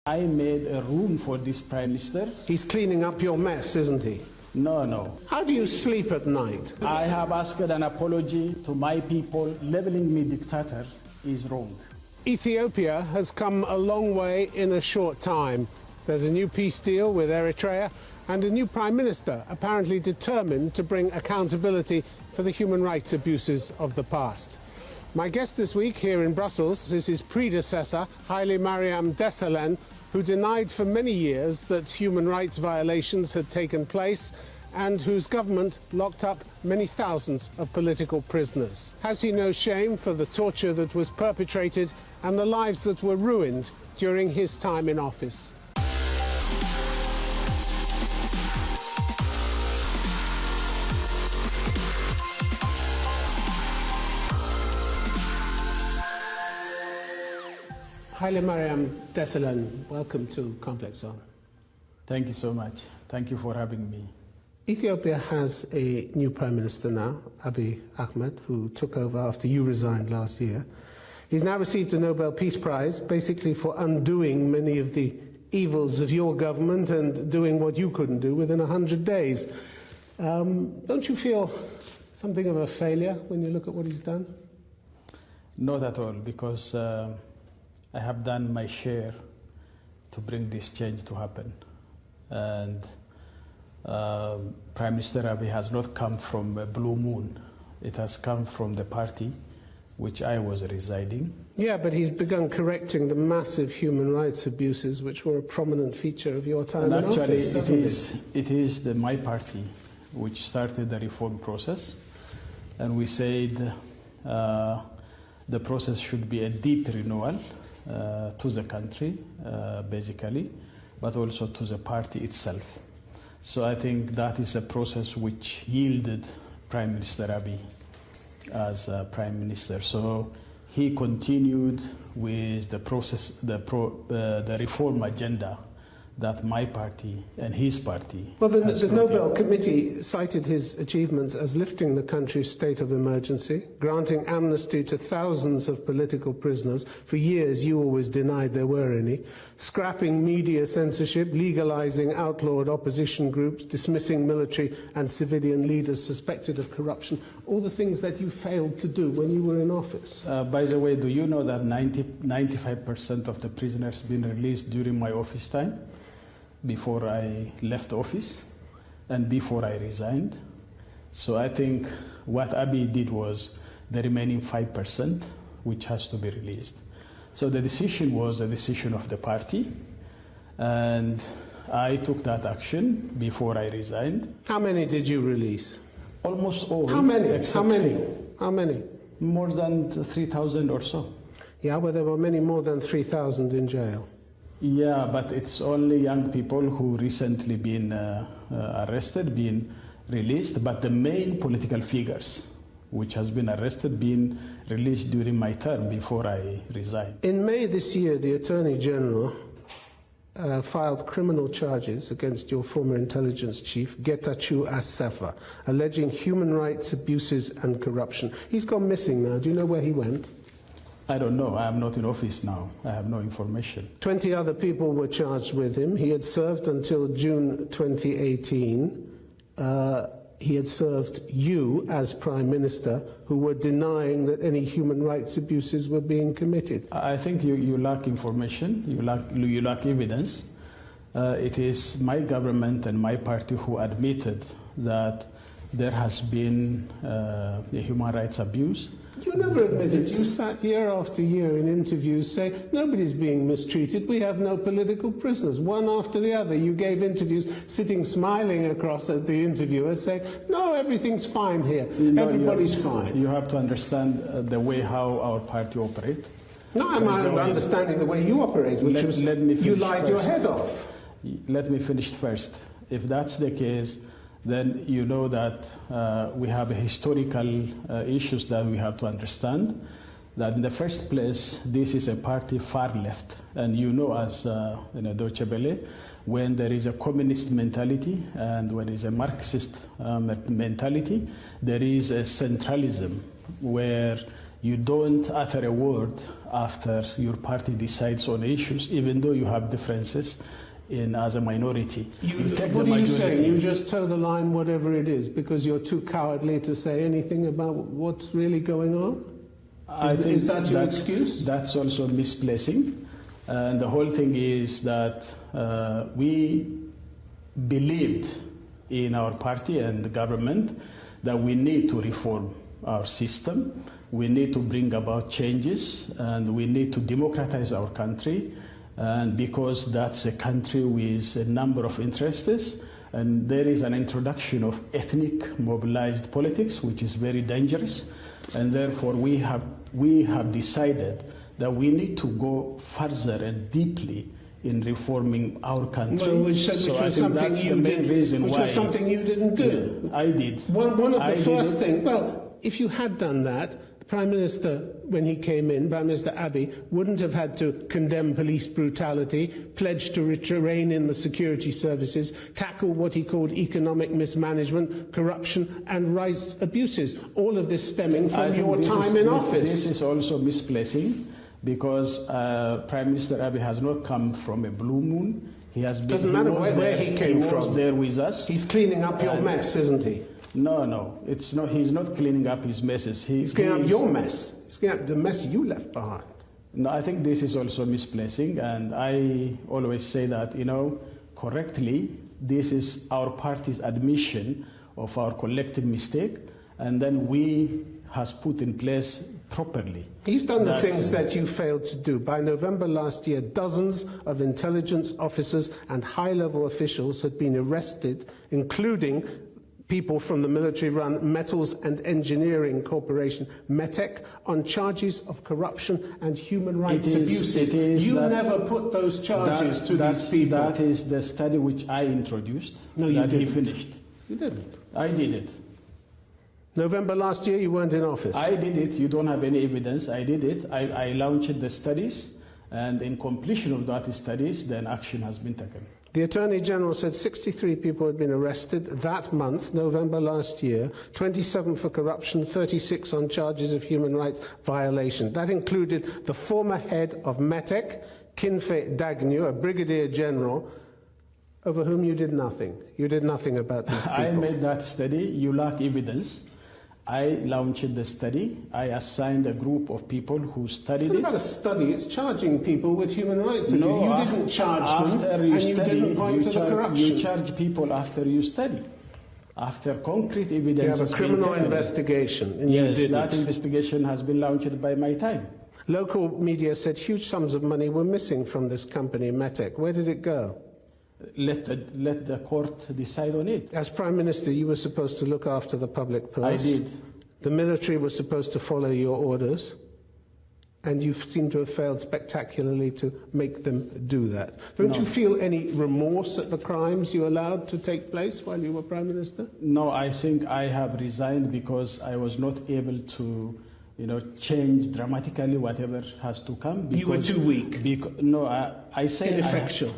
I made a room for this Prime Minister. He's cleaning up your mess, isn't he? No. How do you sleep at night? I have asked an apology to my people. Labeling me dictator is wrong. Ethiopia has come a long way in a short time. There's a new peace deal with Eritrea and a new Prime Minister apparently determined to bring accountability for the human rights abuses of the past. My guest this week here in Brussels is his predecessor, Haile Mariam Desalegn, who denied for many years that human rights violations had taken place and whose government locked up many thousands of political prisoners. Has he no shame for the torture that was perpetrated and the lives that were ruined during his time in office? Haile Mariam Desalegn, welcome to Conflict Zone. Thank you so much. Thank you for having me. Ethiopia has a new Prime Minister now, Abiy Ahmed, who took over after you resigned last year. He's now received a Nobel Peace Prize, basically for undoing many of the evils of your government and doing what you couldn't do within 100 days. Don't you feel something of a failure when you look at what he's done? Not at all, because I have done my share to bring this change to happen. And Prime Minister Abiy has not come from a blue moon. It has come from the party which I was residing. Yeah, but he's begun correcting the massive human rights abuses which were a prominent feature of your time in office. Actually, it is my party which started the reform process. And we said the process should be a deep renewal to the country, basically, but also to the party itself. So I think that is a process which yielded Prime Minister Abiy as Prime Minister. So he continued with the process, the reform agenda that my party and his party. Well, the Nobel Committee cited his achievements as lifting the country's state of emergency, granting amnesty to thousands of political prisoners. For years, you always denied there were any. Scrapping media censorship, legalizing outlawed opposition groups, dismissing military and civilian leaders suspected of corruption. All the things that you failed to do when you were in office. By the way, do you know that 95% of the prisoners been released during my office time? Before I left office and before I resigned. So I think what Abiy did was the remaining 5%, which has to be released. So the decision was the decision of the party, and I took that action before I resigned. How many did you release? Almost all. How many? More than 3,000 or so. Yeah, well, there were many more than 3,000 in jail. Yeah, but it's only young people who recently been arrested, been released, but the main political figures which has been arrested, been released during my term before I resigned. In May this year, the Attorney General filed criminal charges against your former intelligence chief, Getachew Assefa, alleging human rights abuses and corruption. He's gone missing now. Do you know where he went? I don't know. I am not in office now. I have no information. 20 other people were charged with him. He had served until June 2018. He had served you as Prime Minister, who were denying that any human rights abuses were being committed. I think you lack information. You lack evidence. It is my government and my party who admitted that there has been a human rights abuse. You never admitted. You sat year after year in interviews saying, nobody's being mistreated, we have no political prisoners. One after the other, you gave interviews sitting smiling across at the interviewers saying, no, everything's fine here, everybody's fine. You have to understand the way how our party operates. No, I'm understanding the way you operate, which was you lied your head off. Let me finish first. If that's the case, then you know that we have historical issues that we have to understand. That in the first place, this is a party far left. And you know, as Deutsche Welle, when there is a communist mentality and when there is a Marxist mentality, there is a centralism where you don't utter a word after your party decides on issues, even though you have differences as a minority. What are you saying? You just toe the line, whatever it is, because you're too cowardly to say anything about what's really going on? Is that your excuse? That's also misplacing. And the whole thing is that we believed in our party and the government that we need to reform our system, we need to bring about changes, and we need to democratize our country, and because that's a country with a number of interests, and there is an introduction of ethnic mobilized politics, which is very dangerous, and therefore we have decided that we need to go further and deeply in reforming our country. Well, which was something you didn't do. Yeah, I did. One of the first things, well, if you had done that, the Prime Minister, when he came in, Prime Minister Abiy, wouldn't have had to condemn police brutality, pledge to rein in the security services, tackle what he called economic mismanagement, corruption and rights abuses. All of this stemming from your time in office. This is also misplacing, because Prime Minister Abiy has not come from a blue moon. He has been. Doesn't matter where he came from. He was there with us. He's cleaning up your mess, isn't he? No, it's not. He's not cleaning up his messes. He's cleaning up your mess. He's cleaning up the mess you left behind. No, I think this is also misplacing, and I always say that, correctly, this is our party's admission of our collective mistake, and then we has put in place properly. He's done the things that you failed to do. By November last year, dozens of intelligence officers and high-level officials had been arrested, including people from the military-run Metals and Engineering Corporation, METEC, on charges of corruption and human rights abuses. You never put those charges to these people. That is the study which I introduced. No, you didn't. He finished. You didn't. I did it. November last year, you weren't in office. I did it. You don't have any evidence. I did it. I launched the studies, and in completion of that studies, then action has been taken. The Attorney General said 63 people had been arrested that month, November last year, 27 for corruption, 36 on charges of human rights violation. That included the former head of METEC, Kinfe Dagnew, a brigadier general, over whom you did nothing. You did nothing about these people. I made that study. You lack evidence. I launched the study. I assigned a group of people who studied it. It's not about a study. It's charging people with human rights. No, you didn't charge them, and you didn't point to the corruption. You charge people after you study, after concrete evidence. You have a criminal investigation, and you didn't. That investigation has been launched by my time. Local media said huge sums of money were missing from this company, METEC. Where did it go? Let the court decide on it. As Prime Minister, you were supposed to look after the public purse. I did. The military was supposed to follow your orders, and you seem to have failed spectacularly to make them do that. Don't you feel any remorse at the crimes you allowed to take place while you were Prime Minister? No, I think I have resigned because I was not able to change dramatically whatever has to come. You were too weak. I say ineffectual.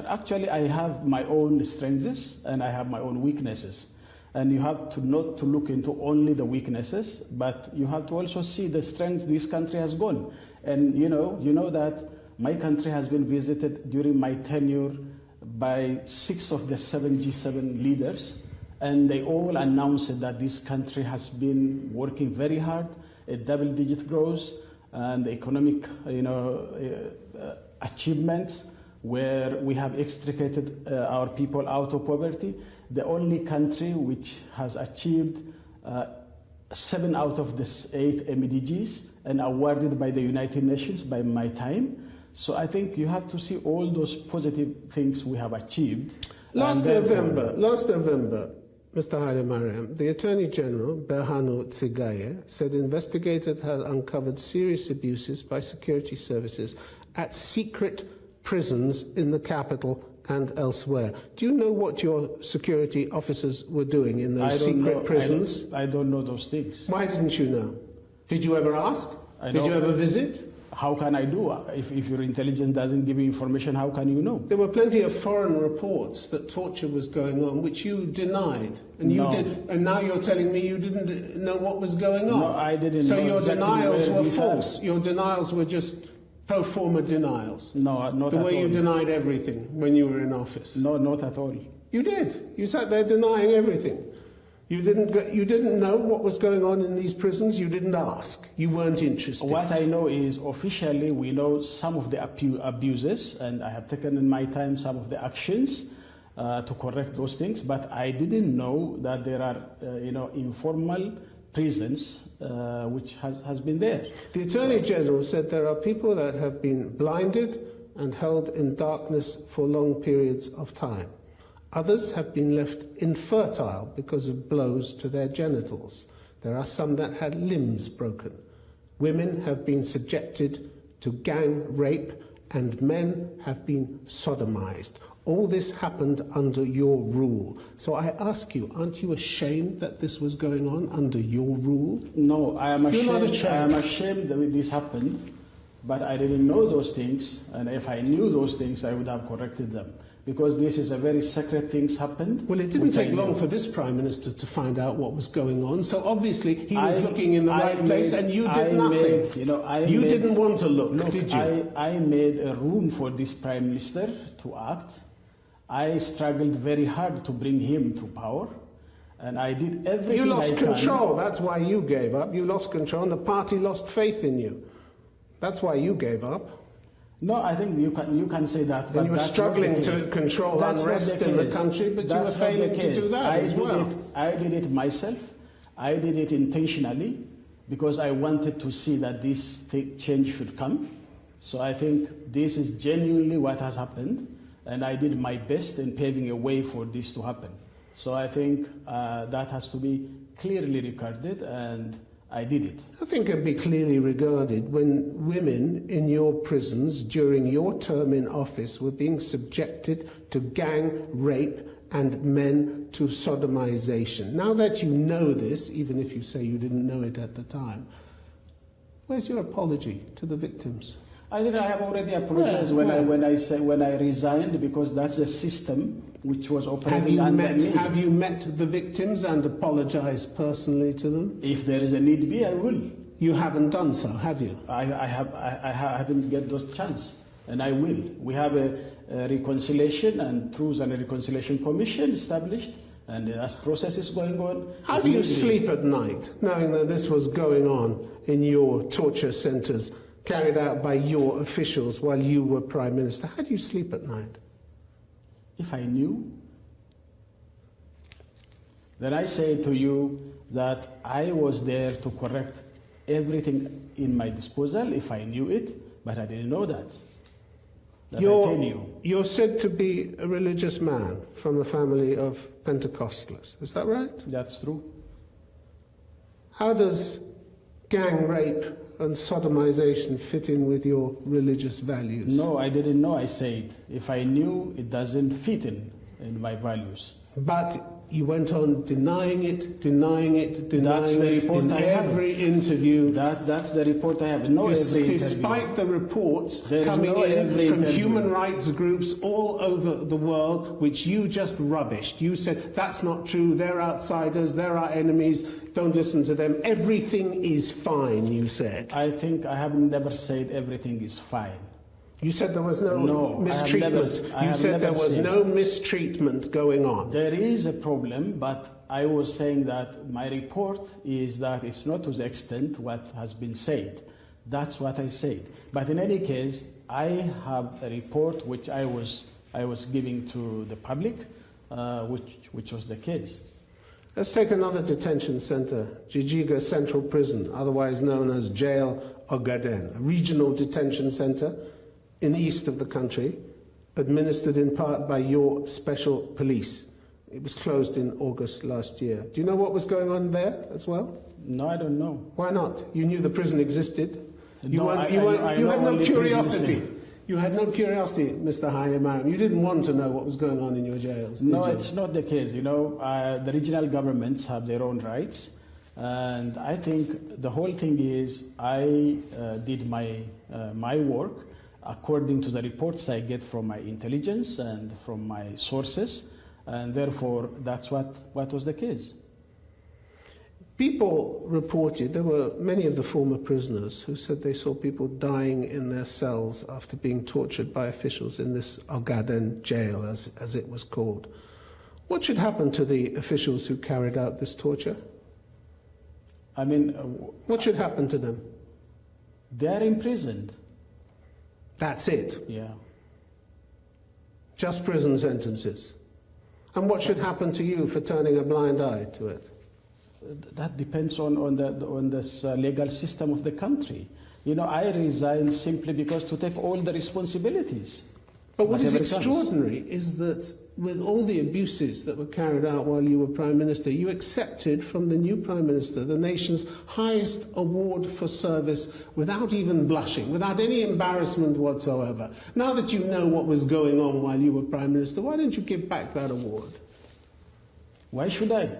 Actually, I have my own strengths and I have my own weaknesses. And you have to not to look into only the weaknesses, but you have to also see the strengths this country has gone. And you know that my country has been visited during my tenure by 6 of the 7 G7 leaders, and they all announced that this country has been working very hard, a double-digit growth, and economic achievements, where we have extricated our people out of poverty. The only country which has achieved 7 out of the 8 MDGs and awarded by the United Nations by my time. So I think you have to see all those positive things we have achieved. Last November, Mr. Haile Mariam, the Attorney General, Berhanu Tsigaye, said investigators had uncovered serious abuses by security services at secret prisons in the capital and elsewhere. Do you know what your security officers were doing in those secret prisons? I don't know those things. Why didn't you know? Did you ever ask? Did you ever visit? How can I do? If your intelligence doesn't give you information, how can you know? There were plenty of foreign reports that torture was going on, which you denied, and No. and now you're telling me you didn't know what was going on. No, I didn't So know your exactly denials where were these are. false. Your denials were just pro forma denials. No, not The at way all. you denied everything when you were in office. No, not at all. You did. You sat there denying everything. You didn't know what was going on in these prisons. You didn't ask. You weren't interested. What I know is officially we know some of the abuses, and I have taken in my time some of the actions to correct those things. But I didn't know that there are, informal prisons which has been there. The Attorney General said there are people that have been blinded and held in darkness for long periods of time. Others have been left infertile because of blows to their genitals. There are some that had limbs broken. Women have been subjected to gang rape, and men have been sodomized. All this happened under your rule. So I ask you, aren't you ashamed that this was going on under your rule? No, I am ashamed. You're not ashamed. I am ashamed that this happened, but I didn't know those things, and if I knew those things, I would have corrected them. Because this is a very secret things happened. Well, it didn't take long for this Prime Minister to find out what was going on, so obviously he was looking in the right place and you did nothing. You didn't want to look, did you? I made a room for this Prime Minister to act. I struggled very hard to bring him to power, and I did everything I can. You lost control, that's why you gave up. You lost control and the party lost faith in you. That's why you gave up. No, I think you can say that. But you were struggling to control unrest in the country, but you were failing to do that as well. I did it myself. I did it intentionally because I wanted to see that this change should come. So I think this is genuinely what has happened, and I did my best in paving a way for this to happen. So I think that has to be clearly recorded, and I did it. I think it would be clearly regarded when women in your prisons during your term in office were being subjected to gang rape and men to sodomization. Now that you know this, even if you say you didn't know it at the time, where's your apology to the victims? I have already apologized when I resigned, because that's a system which was operating under me. Have you met the victims and apologized personally to them? If there is a need be, I will. You haven't done so, have you? I haven't get those chance, and I will. We have a reconciliation and Truth and Reconciliation Commission established, and as process is going on. How do you sleep at night, knowing that this was going on in your torture centres, carried out by your officials while you were Prime Minister? How do you sleep at night? If I knew, then I say to you that I was there to correct everything in my disposal if I knew it, but I didn't know that. You're said to be a religious man from a family of Pentecostals. Is that right? That's true. How does gang rape and sodomization fit in with your religious values? No, I didn't know. I said, if I knew, it doesn't fit in my values. But you went on denying it in every interview. That's the report I have. No, despite the reports coming in from human rights groups all over the world, which you just rubbished. You said, that's not true, they're outsiders, they're our enemies, don't listen to them. Everything is fine, you said. I think I have never said everything is fine. You said there was no mistreatment. You said there was no mistreatment going on. There is a problem, but I was saying that my report is that it's not to the extent what has been said. That's what I said. But in any case, I have a report which I was giving to the public, which was the case. Let's take another detention centre, Jijiga Central Prison, otherwise known as Jail Ogaden, a regional detention centre in the east of the country, administered in part by your special police. It was closed in August last year. Do you know what was going on there as well? No, I don't know. Why not? You knew the prison existed. You had no curiosity. You had no curiosity, Mr. Haile-Mariam. You didn't want to know what was going on in your jails, did you? No, it's not the case. The regional governments have their own rights, And I think the whole thing is I did my work according to the reports I get from my intelligence and from my sources, and therefore that's what was the case. People reported, there were many of the former prisoners who said they saw people dying in their cells after being tortured by officials in this Ogaden jail, as it was called. What should happen to the officials who carried out this torture? I mean, what should happen to them? They are imprisoned. That's it? Yeah. Just prison sentences? And what should happen to you for turning a blind eye to it? That depends on this legal system of the country. You know, I resigned simply because to take all the responsibilities. But what is extraordinary is that with all the abuses that were carried out while you were Prime Minister, you accepted from the new Prime Minister the nation's highest award for service without even blushing, without any embarrassment whatsoever. Now that you know what was going on while you were Prime Minister, why didn't you give back that award? Why should I?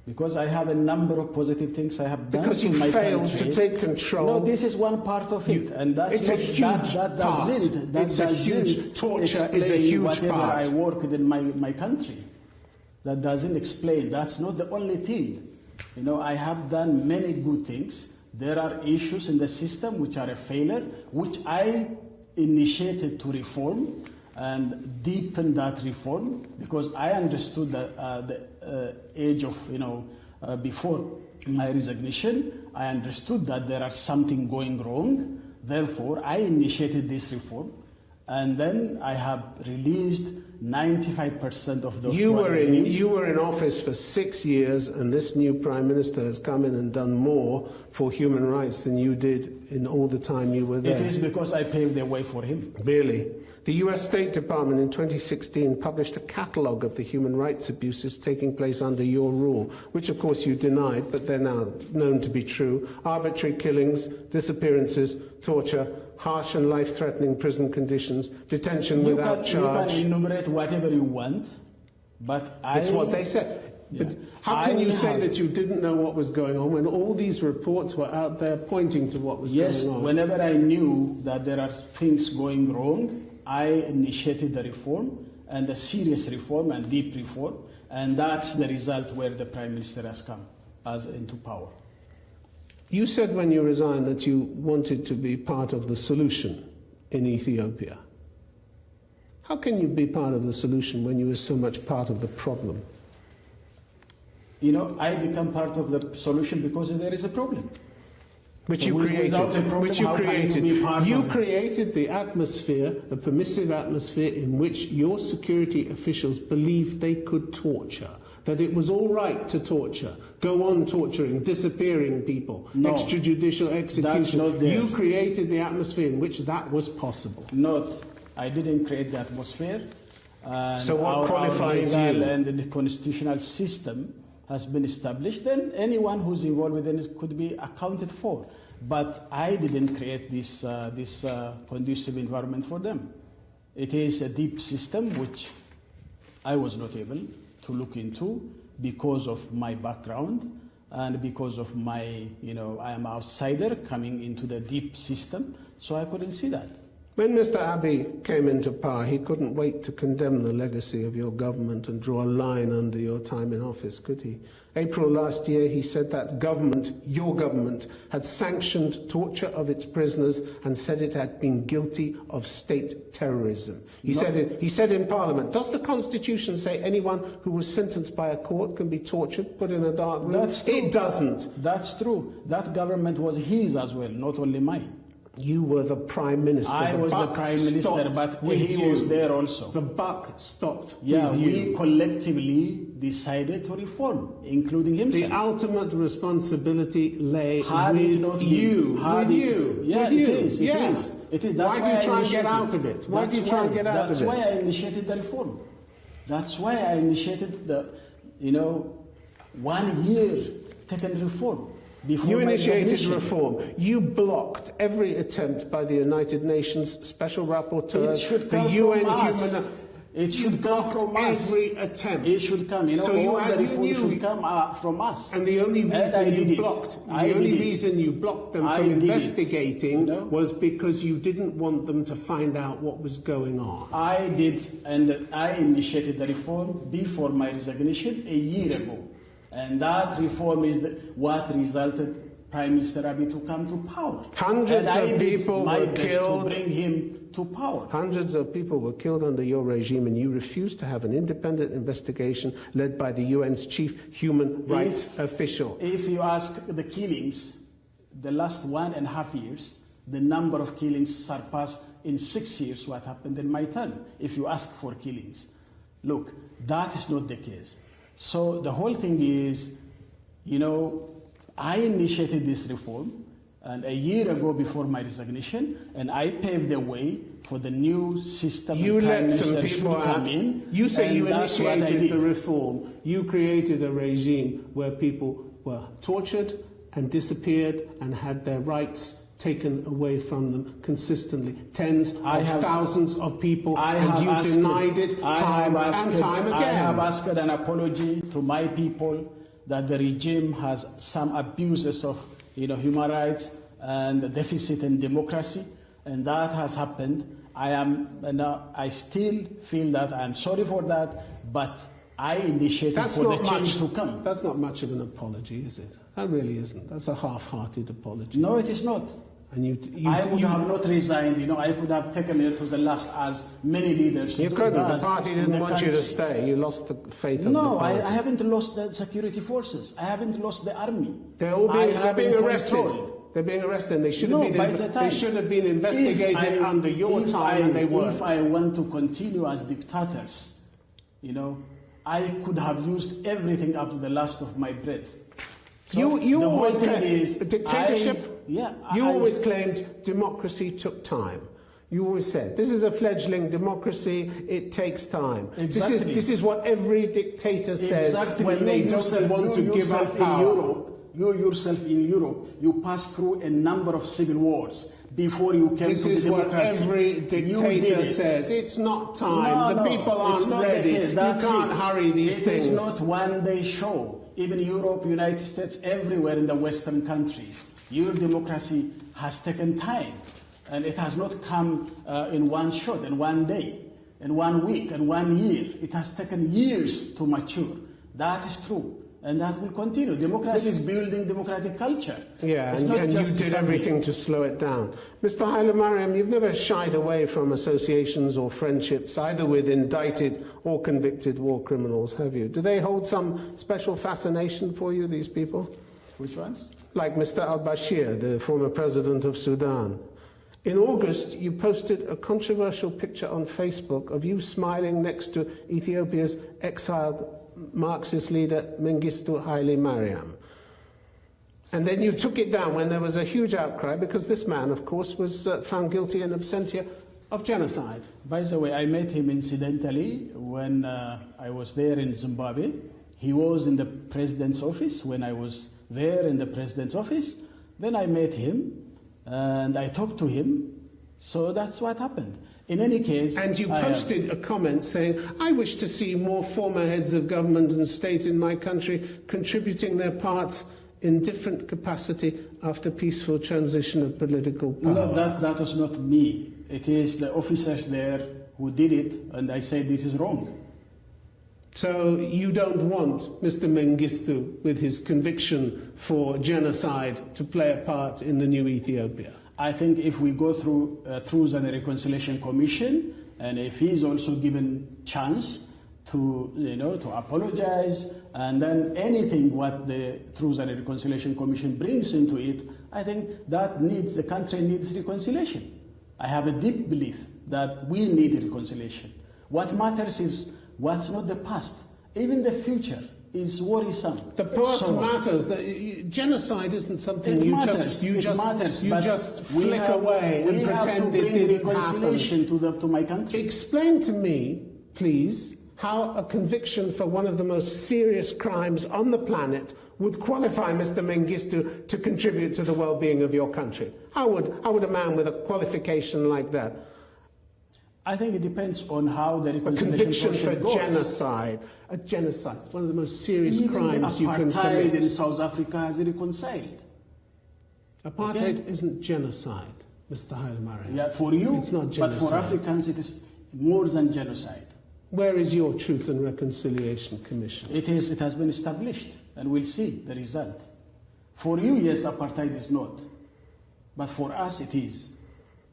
Because I have a number of positive things I have done because you in my failed country. To take control. No, this is one part of it, and that's it's not, a huge that part. It's a huge torture. Is a huge whatever part. I worked in my country. That doesn't explain. That's not the only thing. You know, I have done many good things. There are issues in the system which are a failure, which I initiated to reform and deepen that reform, because I understood that the age of, before my resignation, I understood that there are something going wrong. Therefore, I initiated this reform, and then I have released 95% of those. You were in office for 6 years, and this new Prime Minister has come in and done more for human rights than you did in all the time you were there. It is because I paved the way for him. Really? The US State Department in 2016 published a catalogue of the human rights abuses taking place under your rule, which of course you denied, but they're now known to be true. Arbitrary killings, disappearances, torture, harsh and life-threatening prison conditions, detention without charge. You can enumerate whatever you want, but It's what they said. Yeah. But how can you say that you didn't know what was going on when all these reports were out there pointing to what was going on? Yes, whenever I knew that there are things going wrong, I initiated the reform, and a serious reform and deep reform, and that's the result where the Prime Minister has come into power. You said when you resigned that you wanted to be part of the solution in Ethiopia. How can you be part of the solution when you were so much part of the problem? You know, I become part of the solution because there is a problem. Which you created. You created the atmosphere, the permissive atmosphere in which your security officials believed they could torture, that it was all right to torture, go on torturing, disappearing people, extrajudicial execution. That's not there. You created the atmosphere in which that was possible. I didn't create the atmosphere. So what qualifies you? And the constitutional system has been established, then anyone who's involved within it could be accounted for. But I didn't create this conducive environment for them. It is a deep system which I was not able to look into because of my background and because of my, I am an outsider coming into the deep system, so I couldn't see that. When Mr. Abiy came into power, he couldn't wait to condemn the legacy of your government and draw a line under your time in office, could he? April last year, he said that government, your government, had sanctioned torture of its prisoners and said it had been guilty of state terrorism. He said in Parliament, does the Constitution say anyone who was sentenced by a court can be tortured, put in a dark room? That's true. It doesn't. That's true. That government was his as well, not only mine. You were the Prime Minister. I was the Prime Minister, but he was there also. The buck stopped with you. We collectively decided to reform, including himself. The ultimate responsibility lay with you. Yeah, it is. It is. Why do you try and get out of it? Why do you try and get out of it? That's why I initiated the reform. That's why I initiated the, 1 year taken reform. You initiated reform. You blocked every attempt by the United Nations Special Rapporteur, it should the come UN from us. Human. It should come from us. Every attempt. It should come. So all the reforms should come from us. And the only reason you blocked them from investigating was because you didn't want them to find out what was going on. I did, and I initiated the reform before my resignation a year ago. And that reform is what resulted Prime Minister Abiy to come to power. Hundreds of people were killed. To bring him to power. Hundreds of people were killed under your regime, and you refused to have an independent investigation led by the UN's chief human rights official. If you ask the killings, the last 1.5 years, the number of killings surpassed in 6 years what happened in my term. If you ask for killings, look, that is not the case. So the whole thing is, I initiated this reform and a year ago before my resignation, and I paved the way for the new system. You let some people come in. You say you initiated the reform. You created a regime where people were tortured and disappeared and had their rights taken away from them consistently. Tens of thousands of people, and you denied it time and time again. I have asked an apology to my people that the regime has some abuses of human rights and the deficit in democracy, and that has happened. I still feel that I'm sorry for that, but I initiated for the change to come. That's not much of an apology, is it? That really isn't. That's a half-hearted apology. No, it is not. And I would have not resigned. I could have taken it to the last, as many leaders. You couldn't. The party didn't want you to stay. You lost the faith of the party. No, I haven't lost the security forces. I haven't lost the army. They're being arrested. They're being arrested. And they should have been investigated under your time, and they weren't. If I want to continue as dictators, I could have used everything up to the last of my breath. So you always claimed dictatorship. You always claimed democracy took time. You always said this is a fledgling democracy. It takes time. Exactly. This is what every dictator says when they don't want to give up power. You yourself in Europe, you passed through a number of civil wars before you came to democracy. This is what every dictator says. It's not time. The people aren't ready. You can't hurry these things. It is not one-day show. Even Europe, United States, everywhere in the Western countries, your democracy has taken time. And it has not come in one shot, in one day, in 1 week, in 1 year. It has taken years to mature. That is true. And that will continue. Democracy is building democratic culture. Yeah, and you did everything to slow it down. Mr. Hailemariam, you've never shied away from associations or friendships, either with indicted or convicted war criminals, have you? Do they hold some special fascination for you, these people? Which ones? Like Mr. al-Bashir, the former president of Sudan. In August, you posted a controversial picture on Facebook of you smiling next to Ethiopia's exiled Marxist leader Mengistu Haile Mariam. And then you took it down when there was a huge outcry because this man, of course, was found guilty in absentia of genocide. By the way, I met him incidentally when I was there in Zimbabwe. He was in the president's office when I was there in the president's office. Then I met him and I talked to him. So that's what happened. In any case... And you posted a comment saying, I wish to see more former heads of government and state in my country contributing their parts in different capacity after peaceful transition of political power. No, that was not me. It is the officers there who did it, and I said this is wrong. So you don't want Mr. Mengistu, with his conviction for genocide, to play a part in the new Ethiopia? I think if we go through Truth and Reconciliation Commission, and if he's also given chance to, to apologize, and then anything what the Truth and Reconciliation Commission brings into it, I think that the country needs reconciliation. I have a deep belief that we need reconciliation. What matters is what's not the past, even the future is worrisome. The past matters. Genocide isn't something you just flick away and pretend it didn't reconciliation happen. To my country. Explain to me, please, how a conviction for one of the most serious crimes on the planet would qualify Mr. Mengistu to contribute to the well-being of your country. How would a man with a qualification like that I think it depends on how the A reconciliation conviction for process goes. genocide. A genocide, one of the most serious Even crimes the you can apartheid commit. in South Africa has reconciled. Apartheid isn't genocide, Mr. Hailemariam. Yeah, for you, It's not but genocide. for Africans it is more than genocide. Where is your Truth and Reconciliation Commission? It has been established, and we'll see the result. For you, yes, apartheid is not, but for us it is.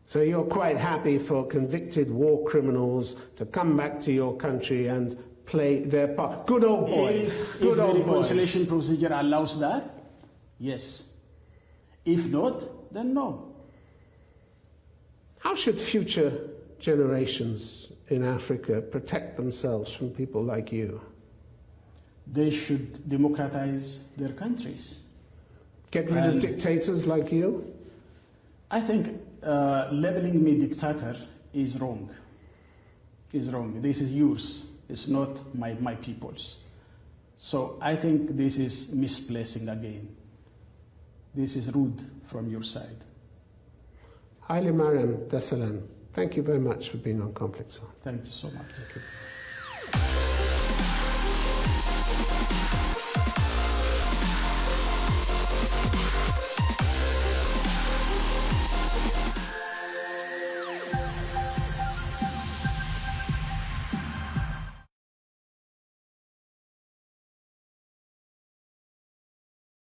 So you're quite happy for convicted war criminals to come back to your country and play their part. Good old boys. If Good the old reconciliation boys. procedure allows that, yes. If not, then no. How should future generations in Africa protect themselves from people like you? They should democratize their countries. Get rid of dictators like you? I think labeling me dictator is wrong. Is wrong. This is yours. It's not my people's. So I think this is misplacing again. This is rude from your side. Hailemariam Desalegn, thank you very much for being on Conflict Zone. Thank you so much. Thank you.